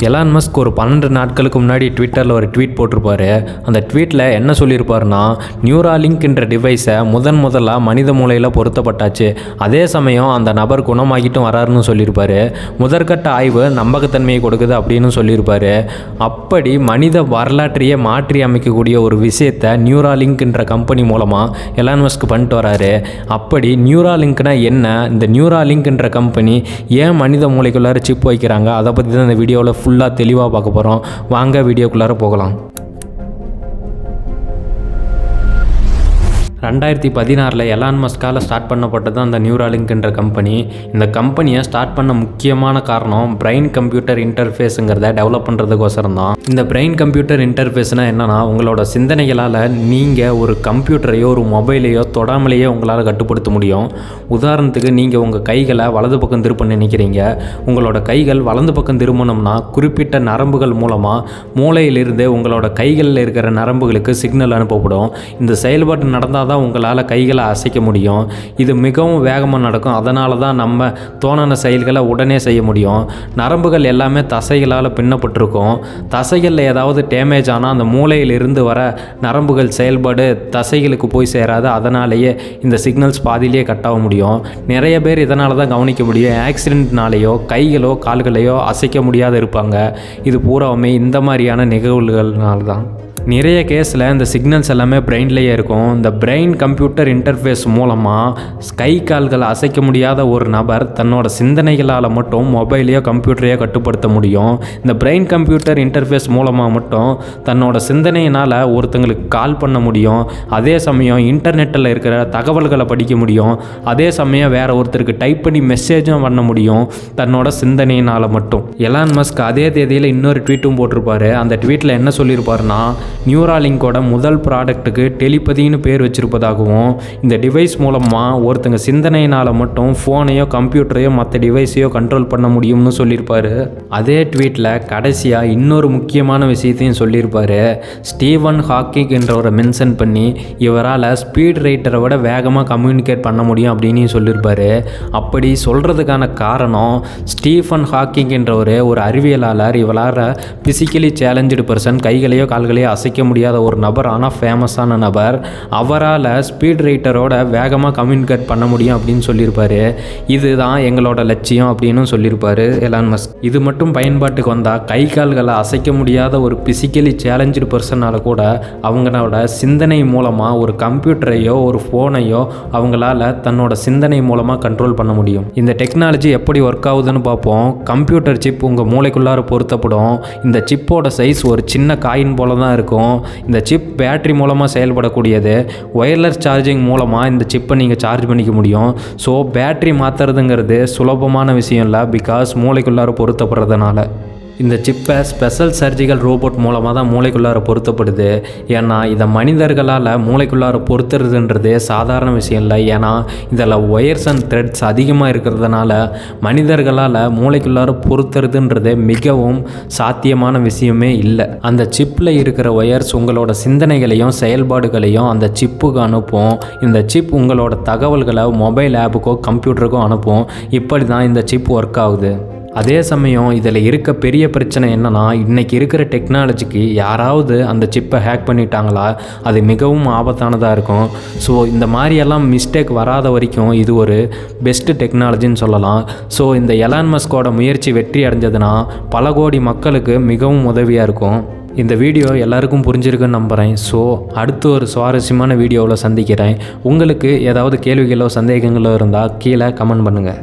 Elon Musk ஒரு 12 நாட்களுக்கு முன்னாடி ட்விட்டரில் ஒரு ட்வீட் போட்டிருப்பாரு. அந்த ட்வீட்டில் என்ன சொல்லியிருப்பாருன்னா, நியூராலிங்க் என்ற டிவைஸை முதலாக மனித மூளையில் பொருத்தப்பட்டாச்சு. அதே சமயம் அந்த நபர் குணமாகிட்டும் வராருன்னு சொல்லியிருப்பாரு. முதற்கட்ட ஆய்வு நம்பகத்தன்மையை கொடுக்குது அப்படின்னு சொல்லியிருப்பாரு. அப்படி மனித வரலாற்றையே மாற்றி அமைக்கக்கூடிய ஒரு விஷயத்தை நியூராலிங்க் என்ற கம்பெனி மூலமாக எலான் மஸ்க் பண்ணிட்டு வராரு. அப்படி நியூராலிங்க்னா என்ன, இந்த நியூராலிங்க் என்ற கம்பெனி ஏன் மனித மூளைக்குள்ளார சிப் வைக்கிறாங்க, அதை பற்றி தான் இந்த வீடியோவில் ஃபுல்லாக தெளிவாக பார்க்க போகிறோம். வாங்க வீடியோக்குள்ளார போகலாம். 2016 எலான் மஸ்கால் ஸ்டார்ட் பண்ணப்பட்டது அந்த நியூராலிங்க் என்ற கம்பெனி. இந்த கம்பெனியை ஸ்டார்ட் பண்ண முக்கியமான காரணம் பிரெயின் கம்ப்யூட்டர் இன்டர்ஃபேஸுங்கிறத டெவலப் பண்ணுறதுக்கோசரம் தான். இந்த பிரெயின் கம்ப்யூட்டர் இன்டர்ஃபேஸ்னால் என்னென்னா, உங்களோட சிந்தனைகளால் நீங்கள் ஒரு கம்ப்யூட்டரையோ ஒரு மொபைலையோ தொடாமலேயே உங்களால் கட்டுப்படுத்த முடியும். உதாரணத்துக்கு, நீங்கள் உங்கள் கைகளை வலது பக்கம் திருப்ப நினைக்கிறீங்க. உங்களோட கைகள் வலது பக்கம் திரும்பணும்னா குறிப்பிட்ட நரம்புகள் மூலமாக மூளையிலிருந்து உங்களோட கைகளில் இருக்கிற நரம்புகளுக்கு சிக்னல் அனுப்பப்படும். இந்த செயல்பாடு நடந்தால் தான் உங்களால் கைகளை அசைக்க முடியும். இது மிகவும் வேகமாக நடக்கும். அதனால தான் நம்ம தோணன செயல்களை உடனே செய்ய முடியும். நரம்புகள் எல்லாமே தசைகளால் பின்னப்பட்டிருக்கும். தசைகளில் ஏதாவது டேமேஜ் ஆனால் அந்த மூளையிலிருந்து வர நரம்புகள் செயல்பாடு தசைகளுக்கு போய் சேராது. அதனாலேயே இந்த சிக்னல்ஸ் பாதியிலேயே கட்டாக முடியும். நிறைய பேர் இதனால தான் கவனிக்க முடியும், ஆக்சிடென்ட்னாலேயோ கைகளோ கால்களையோ அசைக்க முடியாத இருப்பாங்க. இது பூராவுமே இந்த மாதிரியான நிகழ்வுகள்னால தான். நிறைய கேஸில் இந்த சிக்னல்ஸ் எல்லாமே பிரெயின்லேயே இருக்கும். இந்த பிரெயின் கம்ப்யூட்டர் இன்டர்ஃபேஸ் மூலமாக கை கால்களை அசைக்க முடியாத ஒரு நபர் தன்னோட சிந்தனைகளால் மட்டும் மொபைலையோ கம்ப்யூட்டரையோ கட்டுப்படுத்த முடியும். இந்த பிரெயின் கம்ப்யூட்டர் இன்டர்ஃபேஸ் மூலமாக மட்டும் தன்னோட சிந்தனையினால் ஒருத்தங்களுக்கு கால் பண்ண முடியும். அதே சமயம் இன்டர்நெட்டில் இருக்கிற தகவல்களை படிக்க முடியும். அதே சமயம் வேறு ஒருத்தருக்கு டைப் பண்ணி மெசேஜும் பண்ண முடியும் தன்னோட சிந்தனையினால் மட்டும். எலான் மஸ்க் அதே தேதியில் இன்னொரு ட்வீட்டும் போட்டிருப்பாரு. அந்த ட்வீட்டில் என்ன சொல்லியிருப்பாருன்னா, நியூராலிங்கோட முதல் ப்ராடக்ட்டுக்கு டெலிபதின்னு பேர் வச்சுருப்பதாகவும், இந்த டிவைஸ் மூலமாக ஒருத்தங்க சிந்தனையினால் மட்டும் ஃபோனையோ கம்ப்யூட்டரையோ மற்ற டிவைஸையோ கண்ட்ரோல் பண்ண முடியும்னு சொல்லியிருப்பார். அதே ட்வீட்டில் கடைசியாக இன்னொரு முக்கியமான விஷயத்தையும் சொல்லியிருப்பார். ஸ்டீவன் ஹாக்கிங் என்றவரை மென்ஷன் பண்ணி இவரால் ஸ்பீட் ரைட்டரை விட வேகமாக கம்யூனிகேட் பண்ண முடியும் அப்படின்னு சொல்லியிருப்பார். அப்படி சொல்கிறதுக்கான காரணம், ஸ்டீஃபன் ஹாக்கிங் என்றவர் ஒரு அறிவியலாளர். இவரால் பிசிக்கலி சேலஞ்சு பர்சன், கைகளையோ கால்களையோ அசைக்க முடியாத ஒரு நபர், ஆனால் ஃபேமஸான நபர். அவரால் ஸ்பீட் ரைட்டரோட வேகமாக கம்யூனிகேட் பண்ண முடியும் அப்படின்னு சொல்லியிருப்பார். இதுதான் எங்களோட லட்சியம் அப்படின்னு சொல்லியிருப்பார் எலான் மஸ்க். இது மட்டும் பயன்பாட்டுக்கு வந்தால் கை கால்களை அசைக்க முடியாத ஒரு பிசிக்கலி சேலஞ்சு பர்சனால் கூட அவங்களோட சிந்தனை மூலமாக ஒரு கம்ப்யூட்டரையோ ஒரு ஃபோனையோ அவங்களால தன்னோட சிந்தனை மூலமாக கண்ட்ரோல் பண்ண முடியும். இந்த டெக்னாலஜி எப்படி ஒர்க் ஆகுதுன்னு பார்ப்போம். கம்ப்யூட்டர் சிப் உங்கள் மூளைக்குள்ளார பொருத்தப்படும். இந்த சிப்போட சைஸ் ஒரு சின்ன காயின் போல தான் இருக்கும். இந்த சிப் பேட்டரி மூலமாக செயல்படக்கூடியது. ஒயர்லெஸ் சார்ஜிங் மூலமாக இந்த சிப்பை நீங்கள் சார்ஜ் பண்ணிக்க முடியும். ஸோ பேட்டரி மாற்றுறதுங்கிறது சுலபமான விஷயம் இல்லை, பிகாஸ் மூளைக்குள்ளார பொருத்தப்படுறதுனால. இந்த சிப்பை ஸ்பெஷல் சர்ஜிக்கல் ரோபோட் மூலமாக தான் மூளைக்குள்ளார பொருத்தப்படுது. ஏன்னா இதை மனிதர்களால் மூளைக்குள்ளார பொருத்துறதுன்றது சாதாரண விஷயம் இல்லை. ஏன்னா இதில் ஒயர்ஸ் அண்ட் த்ரெட்ஸ் அதிகமாக இருக்கிறதுனால மனிதர்களால் மூளைக்குள்ளார பொருத்துறதுன்றது மிகவும் சாத்தியமான விஷயமே இல்லை. அந்த சிப்பில் இருக்கிற ஒயர்ஸ் உங்களோட சிந்தனைகளையும் செயல்பாடுகளையும் அந்த சிப்புக்கு அனுப்பும். இந்த சிப் உங்களோட தகவல்களை மொபைல் ஆப்புக்கோ கம்ப்யூட்டருக்கோ அனுப்பும். இப்படி தான் இந்த சிப் ஒர்க் ஆகுது. அதே சமயம் இதில் இருக்க பெரிய பிரச்சனை என்னென்னா, இன்றைக்கி இருக்கிற டெக்னாலஜிக்கு யாராவது அந்த சிப்பை ஹேக் பண்ணிட்டாங்களா, அது மிகவும் ஆபத்தானதாக இருக்கும். ஸோ இந்த மாதிரியெல்லாம் மிஸ்டேக் வராத வரைக்கும் இது ஒரு பெஸ்ட்டு டெக்னாலஜின்னு சொல்லலாம். ஸோ இந்த எலான் மஸ்கோட முயற்சி வெற்றி அடைஞ்சதுன்னா பல கோடி மக்களுக்கு மிகவும் உதவியாக இருக்கும். இந்த வீடியோ எல்லாருக்கும் புரிஞ்சிருக்குன்னு நம்புகிறேன். ஸோ அடுத்து ஒரு சுவாரஸ்யமான வீடியோவில் சந்திக்கிறேன். உங்களுக்கு ஏதாவது கேள்விகளோ சந்தேகங்களோ இருந்தால் கீழே கமெண்ட் பண்ணுங்கள்.